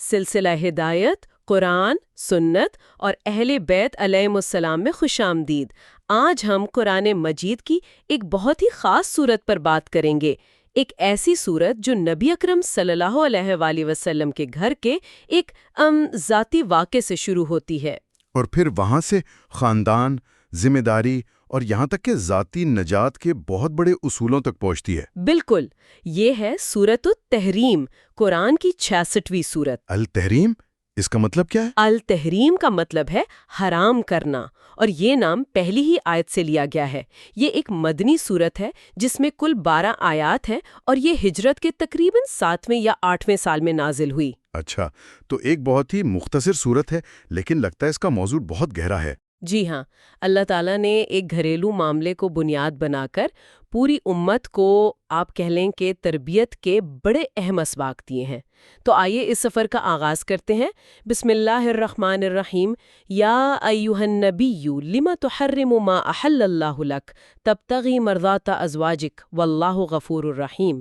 سلسلہ ہدایت، قرآن، سنت اور اہل بیت علیہم السلام میں خوش آمدید۔ آج ہم قرآن مجید کی ایک بہت ہی خاص سورت پر بات کریں گے، ایک ایسی سورت جو نبی اکرم صلی اللہ علیہ وآلہ وسلم کے گھر کے ایک ذاتی واقعے سے شروع ہوتی ہے، اور پھر وہاں سے خاندان، ذمہ داری اور یہاں تک کہ ذاتی نجات کے بہت بڑے اصولوں تک پہنچتی ہے۔ بالکل، یہ ہے سورت التحریم، قرآن کی 66ویں سورت۔ التحریم، اس کا مطلب کیا ہے؟ التحریم کا مطلب ہے حرام کرنا، اور یہ نام پہلی ہی آیت سے لیا گیا ہے۔ یہ ایک مدنی سورت ہے جس میں کل 12 آیات ہیں، اور یہ ہجرت کے تقریباً 7ویں یا 8ویں سال میں نازل ہوئی۔ اچھا، تو ایک بہت ہی مختصر سورت ہے، لیکن لگتا ہے اس کا موضوع بہت گہرا ہے۔ جی ہاں، اللہ تعالیٰ نے ایک گھریلو معاملے کو بنیاد بنا کر پوری امت کو آپ کہہ لیں کہ تربیت کے بڑے اہم اسباق دیے ہیں۔ تو آئیے اس سفر کا آغاز کرتے ہیں۔ بسم اللہ الرحمن الرحیم۔ یا ایھا النبی لما تحرم ما احل اللہ لک تبتغی مرضات ازواجک واللہ غفور الرحیم۔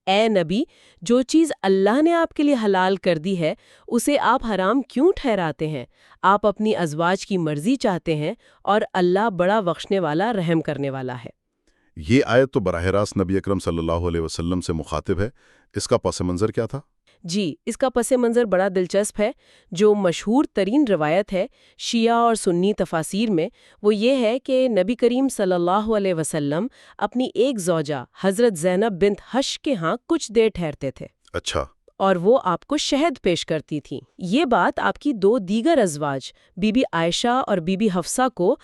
اے نبی، جو چیز اللہ نے آپ کے لیے حلال کر دی ہے اسے آپ حرام کیوں ٹھہراتے ہیں؟ آپ اپنی ازواج کی مرضی چاہتے ہیں، اور اللہ بڑا بخشنے والا، رحم کرنے والا ہے۔ یہ آیت تو براہ راست نبی اکرم صلی اللہ علیہ وسلم سے مخاطب ہے۔ اس کا پس منظر کیا تھا؟ جی، اس کا پس منظر بڑا دلچسپ ہے۔ جو مشہور ترین روایت ہے شیعہ اور سنی تفاسیر میں، وہ یہ ہے کہ نبی کریم صلی اللہ علیہ وسلم اپنی ایک زوجہ حضرت زینب بنت حش کے ہاں کچھ دیر ٹھہرتے تھے۔ اچھا، اور وہ آپ کو شہد پیش کرتی تھیں۔ یہ بات آپ کی 2 دیگر ازواج بی بی عائشہ اور بی بی حفصہ کو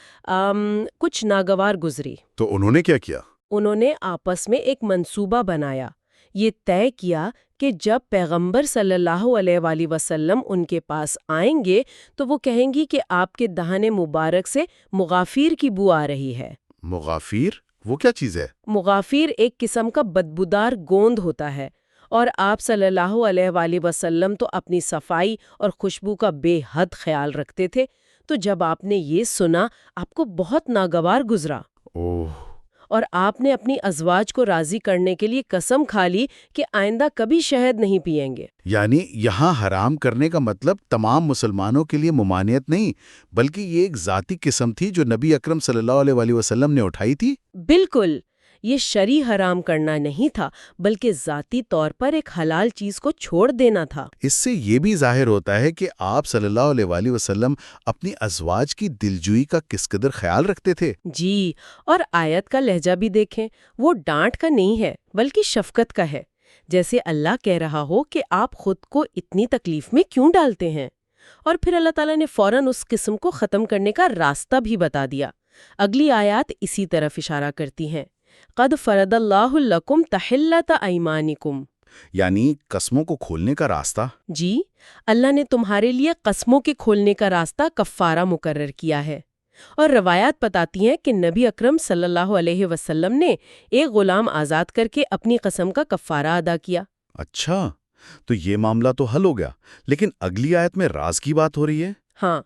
کچھ ناگوار گزری۔ تو انہوں نے کیا کیا؟ انہوں نے آپس میں ایک منصوبہ بنایا، یہ طے کیا کہ جب پیغمبر صلی اللہ علیہ وآلہ وسلم ان کے پاس آئیں گے تو وہ کہیں گی کہ آپ کے دہن مبارک سے مغافیر کی بو آ رہی ہے۔ مغافیر؟ وہ کیا چیز ہے؟ مغافیر ایک قسم کا بدبودار گوند ہوتا ہے، اور آپ صلی اللہ علیہ وآلہ وسلم تو اپنی صفائی اور خوشبو کا بے حد خیال رکھتے تھے، تو جب آپ نے یہ سنا آپ کو بہت ناگوار گزرا۔ اوہ! اور آپ نے اپنی ازواج کو راضی کرنے کے لیے قسم کھا لی کہ آئندہ کبھی شہد نہیں پئیں گے۔ یعنی یہاں حرام کرنے کا مطلب تمام مسلمانوں کے لیے ممانعت نہیں، بلکہ یہ ایک ذاتی قسم تھی جو نبی اکرم صلی اللہ علیہ وآلہ وسلم نے اٹھائی تھی؟ بالکل، یہ شرعی حرام کرنا نہیں تھا، بلکہ ذاتی طور پر ایک حلال چیز کو چھوڑ دینا تھا۔ اس سے یہ بھی ظاہر ہوتا ہے کہ آپ صلی اللہ علیہ وآلہ وسلم اپنی ازواج کی دلجوئی کا کس قدر خیال رکھتے تھے۔ جی، اور آیت کا لہجہ بھی دیکھیں، وہ ڈانٹ کا نہیں ہے بلکہ شفقت کا ہے، جیسے اللہ کہہ رہا ہو کہ آپ خود کو اتنی تکلیف میں کیوں ڈالتے ہیں۔ اور پھر اللہ تعالیٰ نے فوراً اس قسم کو ختم کرنے کا راستہ بھی بتا دیا۔ اگلی آیات اسی طرف اشارہ کرتی ہیں۔ قد فرض اللہ لکم تحلۃ ایمانکم، یعنی قسموں کو کھولنے کا راستہ۔ جی، اللہ نے تمہارے لیے قسموں کے کھولنے کا راستہ کفارہ مقرر کیا ہے۔ اور روایات بتاتی ہیں کہ نبی اکرم صلی اللہ علیہ وسلم نے ایک غلام آزاد کر کے اپنی قسم کا کفارہ ادا کیا۔ اچھا، تو یہ معاملہ تو حل ہو گیا، لیکن اگلی آیت میں راز کی بات ہو رہی ہے۔ ہاں،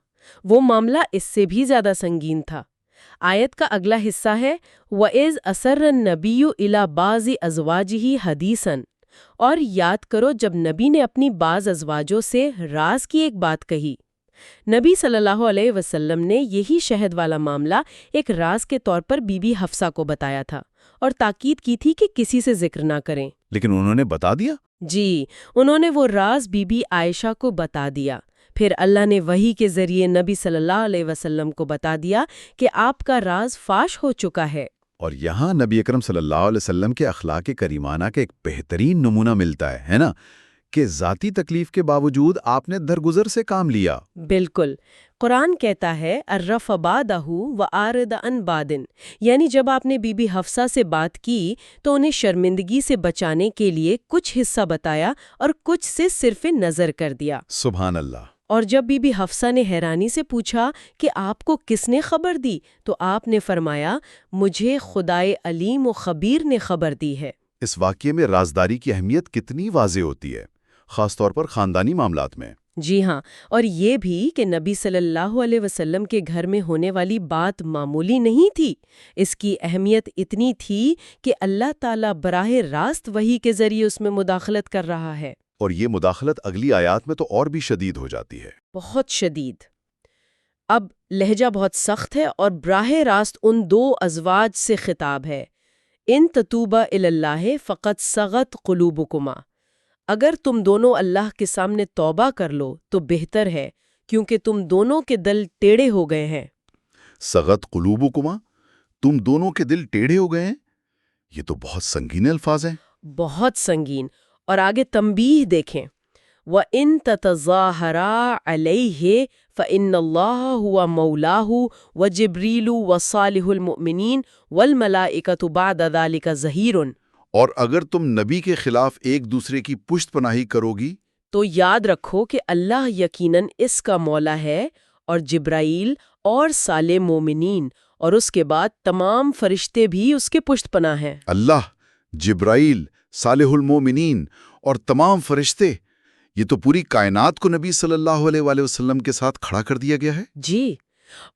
وہ معاملہ اس سے بھی زیادہ سنگین تھا۔ آیت کا اگلا حصہ ہے وَإِذْ أَسَرَّ النَّبِيُّ إِلَى بَعْضِ أَزْوَاجِهِ حَدِيثًا، اور یاد کرو جب نبی نے اپنی بعض ازواجوں سے راز کی ایک بات کہی۔ نبی صلی اللہ علیہ وسلم نے یہی شہد والا معاملہ ایک راز کے طور پر بی بی حفصہ کو بتایا تھا، اور تاکید کی تھی کہ کسی سے ذکر نہ کریں۔ لیکن انہوں نے بتا دیا؟ جی، انہوں نے وہ راز بی بی عائشہ کو بتا دیا۔ پھر اللہ نے وحی کے ذریعے نبی صلی اللہ علیہ وسلم کو بتا دیا کہ آپ کا راز فاش ہو چکا ہے۔ اور یہاں نبی اکرم صلی اللہ علیہ وسلم کے اخلاق کریمانہ کا ایک بہترین نمونہ ملتا ہے نا؟ کہ ذاتی تکلیف کے باوجود آپ نے درگزر سے کام لیا۔ بالکل، قرآن کہتا ہے الرفع بعدہ وعارض عن بعد، یعنی جب آپ نے بی بی حفصہ سے بات کی تو انہیں شرمندگی سے بچانے کے لیے کچھ حصہ بتایا اور کچھ سے صرف نظر کر دیا۔ سبحان اللہ۔ اور جب بی بی حفصہ نے حیرانی سے پوچھا کہ آپ کو کس نے خبر دی تو آپ نے فرمایا مجھے خدائے علیم و خبیر نے خبر دی ہے۔ اس واقعے میں رازداری کی اہمیت کتنی واضح ہوتی ہے، خاص طور پر خاندانی معاملات میں۔ جی ہاں، اور یہ بھی کہ نبی صلی اللہ علیہ وسلم کے گھر میں ہونے والی بات معمولی نہیں تھی، اس کی اہمیت اتنی تھی کہ اللہ تعالیٰ براہ راست وحی کے ذریعے اس میں مداخلت کر رہا ہے۔ اور یہ مداخلت اگلی آیات میں تو اور بھی شدید ہو جاتی ہے۔ بہت شدید۔ اب لہجہ بہت سخت ہے اور براہ راست ان دو ازواج سے خطاب ہے۔ ان تتوبا الی اللہ فقد صغت قلوبکما، اگر تم دونوں اللہ کے سامنے توبہ کر لو تو بہتر ہے، کیونکہ تم دونوں کے دل ٹیڑھے ہو گئے ہیں۔ سغت قلوبکما، تم دونوں کے دل ٹیڑھے ہو گئے ہیں، یہ تو بہت سنگین الفاظ ہیں۔ بہت سنگین۔ اور آگے تنبیہ دیکھیں، وَإِن تَتَظَاهَرَا عَلَيْهِ فَإِنَّ اللَّهَ هُوَ مَوْلَاهُ وَجِبْرِيلُ وَصَالِحُ الْمُؤْمِنِينَ وَالْمَلَائِكَةُ بَعْدَ ذَلِكَ ظَهِيرٌ۔ اور اگر تم نبی کے خلاف ایک دوسرے کی پشت پناہی کرو گی تو یاد رکھو کہ اللہ یقیناً اس کا مولا ہے، اور جبرائیل اور صالح مومنین، اور اس کے بعد تمام فرشتے بھی اس کے پشت پناہ ہیں۔ اللہ، جبرائیل، صالح المومنین اور تمام فرشتے، یہ تو پوری کائنات کو نبی صلی اللہ علیہ وآلہ وسلم کے ساتھ کھڑا کر دیا گیا ہے۔ جی،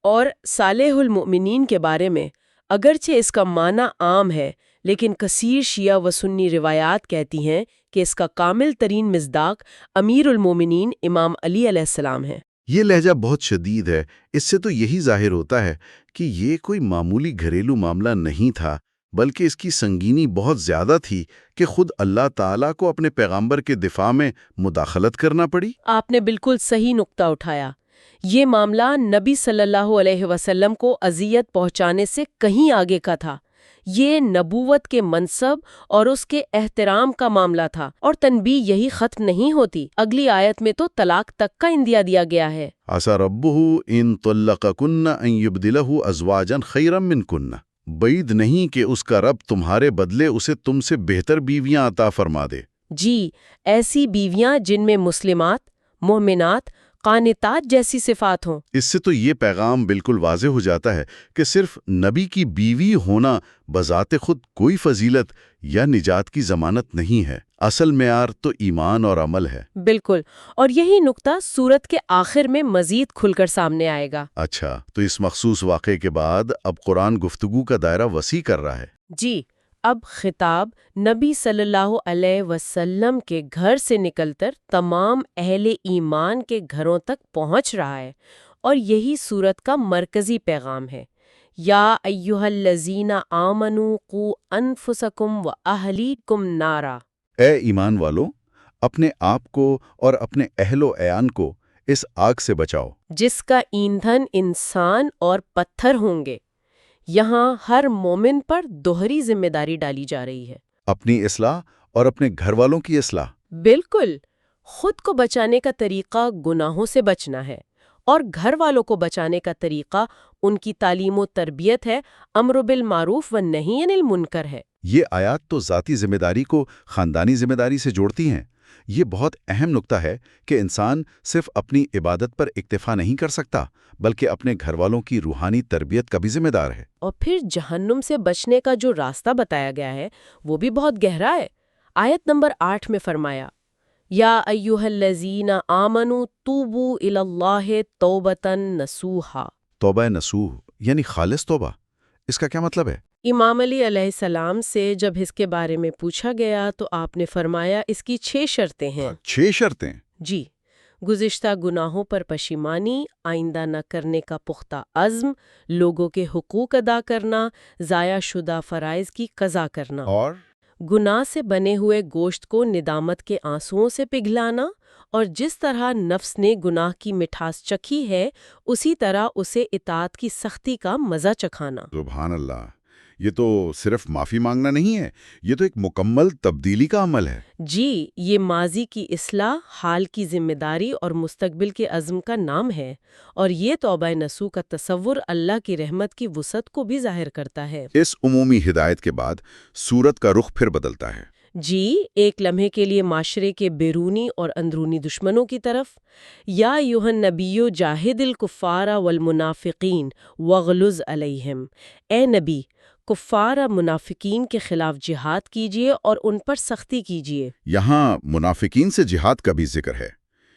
اور صالح المؤمنین کے بارے میں اگرچہ اس کا معنی عام ہے، لیکن کثیر شیعہ و سنی روایات کہتی ہیں کہ اس کا کامل ترین مصداق امیر المومنین امام علی علیہ السلام ہے۔ یہ لہجہ بہت شدید ہے۔ اس سے تو یہی ظاہر ہوتا ہے کہ یہ کوئی معمولی گھریلو معاملہ نہیں تھا، بلکہ اس کی سنگینی بہت زیادہ تھی کہ خود اللہ تعالیٰ کو اپنے پیغمبر کے دفاع میں مداخلت کرنا پڑی۔ آپ نے بالکل صحیح نقطہ اٹھایا۔ یہ معاملہ نبی صلی اللہ علیہ وسلم کو اذیت پہنچانے سے کہیں آگے کا تھا۔ یہ نبوت کے منصب اور اس کے احترام کا معاملہ تھا، اور تنبیہ یہی ختم نہیں ہوتی۔ اگلی آیت میں تو طلاق تک کا اندیا دیا گیا ہے۔ عَسَىٰ رَبُّهُ إِن طَلَّقَكُنَّ أَن يُبْدِلَهُ أَزْوَاجًا خَيْرًا مِّنكُنَّ، بعید نہیں کہ اس کا رب تمہارے بدلے اسے تم سے بہتر بیویاں عطا فرما دے۔ جی، ایسی بیویاں جن میں مسلمات، مومنات، قانتات جیسی صفات ہوں۔ اس سے تو یہ پیغام بالکل واضح ہو جاتا ہے کہ صرف نبی کی بیوی ہونا بذات خود کوئی فضیلت یا نجات کی ضمانت نہیں ہے۔ اصل معیار تو ایمان اور عمل ہے۔ بالکل، اور یہی نقطہ سورت کے آخر میں مزید کھل کر سامنے آئے گا۔ اچھا، تو اس مخصوص واقعے کے بعد اب قرآن گفتگو کا دائرہ وسیع کر رہا ہے۔ جی، اب خطاب نبی صلی اللہ علیہ وسلم کے گھر سے نکل کر تمام اہل ایمان کے گھروں تک پہنچ رہا ہے، اور یہی سورت کا مرکزی پیغام ہے۔ یا ایھا الذین آمنوا قوا انفسکم واہلیکم نارا، اے ایمان والو، اپنے آپ کو اور اپنے اہل و عیان کو اس آگ سے بچاؤ جس کا ایندھن انسان اور پتھر ہوں گے۔ یہاں ہر مومن پر دوہری ذمہ داری ڈالی جا رہی ہے۔ اپنی اصلاح اور اپنے گھر والوں کی اصلاح۔ بالکل، خود کو بچانے کا طریقہ گناہوں سے بچنا ہے، اور گھر والوں کو بچانے کا طریقہ ان کی تعلیم و تربیت ہے، امر بالمعروف و نہی عن المنکر ہے۔ یہ آیات تو ذاتی ذمہ داری کو خاندانی ذمہ داری سے جوڑتی ہیں۔ یہ بہت اہم نقطہ ہے کہ انسان صرف اپنی عبادت پر اکتفا نہیں کر سکتا، بلکہ اپنے گھر والوں کی روحانی تربیت کا بھی ذمہ دار ہے۔ اور پھر جہنم سے بچنے کا جو راستہ بتایا گیا ہے وہ بھی بہت گہرا ہے۔ آیت نمبر 8 میں فرمایا، یا ایھا الذین آمنوا توبوا الی اللہ توبۃ نصوحا۔ توبہ نصوح یعنی خالص توبہ، اس کا کیا مطلب ہے؟ امام علی علیہ السلام سے جب اس کے بارے میں پوچھا گیا تو آپ نے فرمایا اس کی 6 شرطیں ہیں۔ 6 شرطیں؟ جی، گزشتہ گناہوں پر پشیمانی، آئندہ نہ کرنے کا پختہ عزم، لوگوں کے حقوق ادا کرنا، ضائع شدہ فرائض کی قضا کرنا، اور گناہ سے بنے ہوئے گوشت کو ندامت کے آنسوؤں سے پگھلانا، اور جس طرح نفس نے گناہ کی مٹھاس چکھی ہے اسی طرح اسے اطاعت کی سختی کا مزہ چکھانا۔ سبحان اللہ، یہ تو صرف معافی مانگنا نہیں ہے، یہ تو ایک مکمل تبدیلی کا عمل ہے۔ جی، یہ ماضی کی اصلاح، حال کی ذمہ داری اور مستقبل کے عزم کا نام ہے، اور یہ توبہ نصوح کا تصور اللہ کی رحمت کی وسعت کو بھی ظاہر کرتا ہے۔ اس عمومی ہدایت کے بعد سورت کا رخ پھر بدلتا ہے۔ جی، ایک لمحے کے لیے معاشرے کے بیرونی اور اندرونی دشمنوں کی طرف، یا ایھا النبی جاہد الکفار والمنافقین واغلظ علیہم، اے نبی، کفار منافقین کے خلاف جہاد کیجیے اور ان پر سختی کیجیے۔ یہاں منافقین سے جہاد کا بھی ذکر ہے،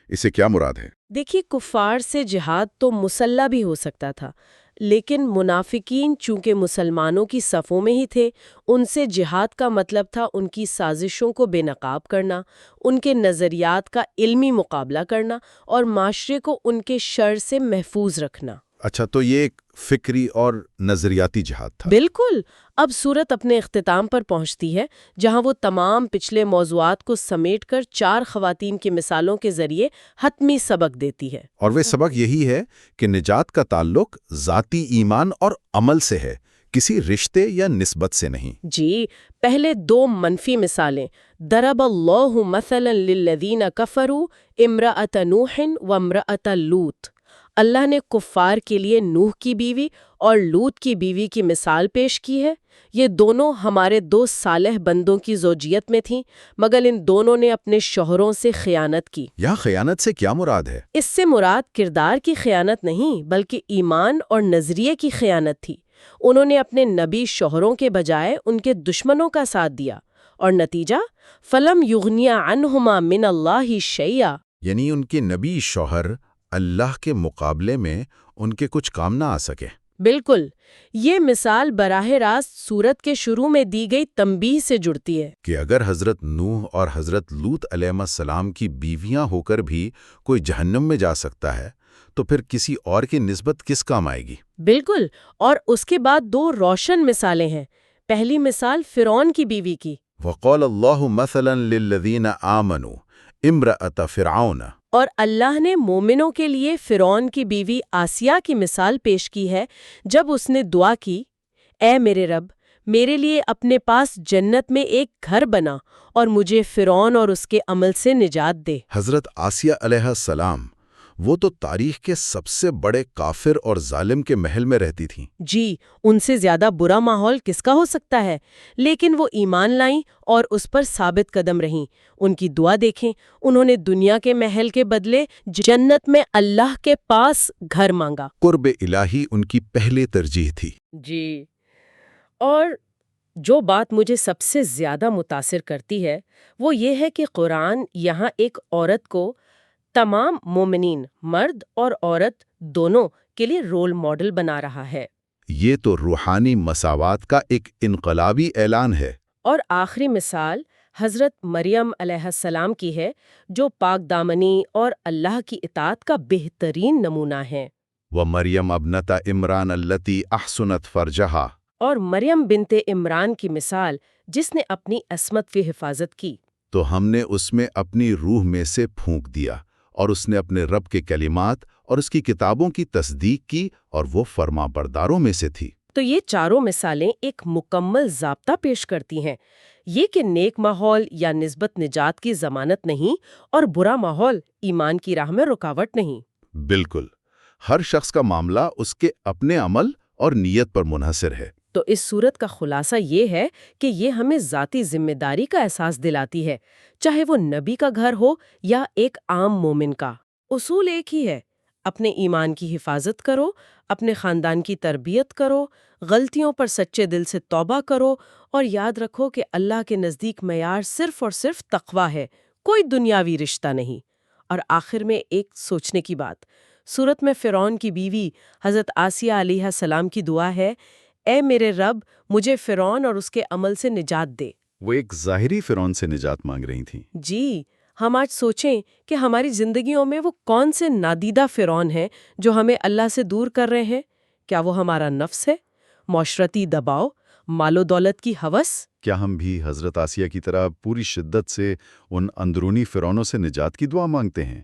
اسے کیا مراد ہے؟ دیکھیے، کفار سے جہاد تو مسلح بھی ہو سکتا تھا، لیکن منافقین چونکہ مسلمانوں کی صفوں میں ہی تھے، ان سے جہاد کا مطلب تھا ان کی سازشوں کو بے نقاب کرنا، ان کے نظریات کا علمی مقابلہ کرنا اور معاشرے کو ان کے شر سے محفوظ رکھنا۔ اچھا، تو یہ ایک فکری اور نظریاتی جہاد تھا۔ بالکل۔ اب سورت اپنے اختتام پر پہنچتی ہے، جہاں وہ تمام پچھلے موضوعات کو سمیٹ کر 4 خواتین کی مثالوں کے ذریعے حتمی سبق دیتی ہے۔ اور وہ سبق یہی ہے کہ نجات کا تعلق ذاتی ایمان اور عمل سے ہے، کسی رشتے یا نسبت سے نہیں۔ جی، پہلے 2 منفی مثالیں، ضرب اللہ مثلا للذین کفروا امرأۃ نوح وامرأۃ لوط۔ اللہ نے کفار کے لیے نوح کی بیوی اور لوط کی بیوی کی مثال پیش کی ہے۔ یہ دونوں ہمارے 2 صالح بندوں کی زوجیت میں تھیں، مگر ان دونوں نے اپنے شوہروں سے خیانت کی۔ یہاں خیانت سے کیا مراد ہے؟ اس سے مراد کردار کی خیانت نہیں، بلکہ ایمان اور نظریے کی خیانت تھی۔ انہوں نے اپنے نبی شوہروں کے بجائے ان کے دشمنوں کا ساتھ دیا، اور نتیجہ فَلَمْ يُغْنِيَ عَنْهُمَا مِنَ اللَّهِ شَيْئًا، یعنی ان کے نبی شوہر اللہ کے مقابلے میں ان کے کچھ کام نہ آ سکے۔ بالکل۔ یہ مثال براہ راست سورت کے شروع میں دی گئی تنبیہ سے جڑتی ہے کہ اگر حضرت نوح اور حضرت لوط علیہ السلام کی بیویاں ہو کر بھی کوئی جہنم میں جا سکتا ہے، تو پھر کسی اور کی نسبت کس کام آئے گی؟ بالکل۔ اور اس کے بعد 2 روشن مثالیں ہیں۔ پہلی مثال فرعون کی بیوی کی، وَقَالَ اللَّهُ مَثَلًا لِلَّذِينَ آمَنُوا امْرَأَتَ فِرْعَوْنَ، اور اللہ نے مومنوں کے لیے فرعون کی بیوی آسیہ کی مثال پیش کی ہے، جب اس نے دعا کی، اے میرے رب، میرے لیے اپنے پاس جنت میں ایک گھر بنا اور مجھے فرعون اور اس کے عمل سے نجات دے۔ حضرت آسیہ علیہ السلام وہ تو تاریخ کے سب سے بڑے کافر اور ظالم کے محل میں رہتی تھیں۔ جی، ان سے زیادہ برا ماحول کس کا ہو سکتا ہے؟ لیکن وہ ایمان لائیں اور اس پر ثابت قدم رہیں۔ ان کی دعا دیکھیں، انہوں نے دنیا کے محل کے بدلے جنت میں اللہ کے پاس گھر مانگا۔ قرب الہی ان کی پہلی ترجیح تھی۔ جی، اور جو بات مجھے سب سے زیادہ متاثر کرتی ہے وہ یہ ہے کہ قرآن یہاں ایک عورت کو تمام مومنین، مرد اور عورت دونوں کے لیے رول ماڈل بنا رہا ہے۔ یہ تو روحانی مساوات کا ایک انقلابی اعلان ہے۔ اور آخری مثال حضرت مریم علیہ السلام کی ہے، جو پاک دامنی اور اللہ کی اطاعت کا بہترین نمونہ ہے۔ وَمَرْيَمَ ابْنَتَ عِمْرَانَ الَّتِي أَحْسَنَتْ فَرْجَهَا، اور مریم بنت عمران کی مثال، جس نے اپنی عصمت کی حفاظت کی۔ تو ہم نے اس میں اپنی روح میں سے پھونک دیا، اور اس نے اپنے رب کے کلمات اور اس کی کتابوں کی تصدیق کی، اور وہ فرما برداروں میں سے تھی۔ تو یہ چاروں مثالیں ایک مکمل ضابطہ پیش کرتی ہیں، یہ کہ نیک ماحول یا نسبت نجات کی ضمانت نہیں، اور برا ماحول ایمان کی راہ میں رکاوٹ نہیں۔ بالکل، ہر شخص کا معاملہ اس کے اپنے عمل اور نیت پر منحصر ہے۔ تو اس صورت کا خلاصہ یہ ہے کہ یہ ہمیں ذاتی ذمہ داری کا احساس دلاتی ہے، چاہے وہ نبی کا گھر ہو یا ایک عام مومن کا۔ اصول ایک ہی ہے، اپنے ایمان کی حفاظت کرو، اپنے خاندان کی تربیت کرو، غلطیوں پر سچے دل سے توبہ کرو، اور یاد رکھو کہ اللہ کے نزدیک معیار صرف اور صرف تقویٰ ہے، کوئی دنیاوی رشتہ نہیں۔ اور آخر میں ایک سوچنے کی بات، سورت میں فرعون کی بیوی حضرت آسیہ علیہ السلام کی دعا ہے، اے میرے رب، مجھے فرعون اور اس کے عمل سے نجات دے۔ وہ ایک ظاہری فرعون سے نجات مانگ رہی تھیں۔ جی، ہم آج سوچیں کہ ہماری زندگیوں میں وہ کون سے نادیدہ فرعون ہیں جو ہمیں اللہ سے دور کر رہے ہیں؟ کیا وہ ہمارا نفس ہے، معاشرتی دباؤ، مال و دولت کی ہوس؟ کیا ہم بھی حضرت آسیہ کی طرح پوری شدت سے ان اندرونی فرعونوں سے نجات کی دعا مانگتے ہیں؟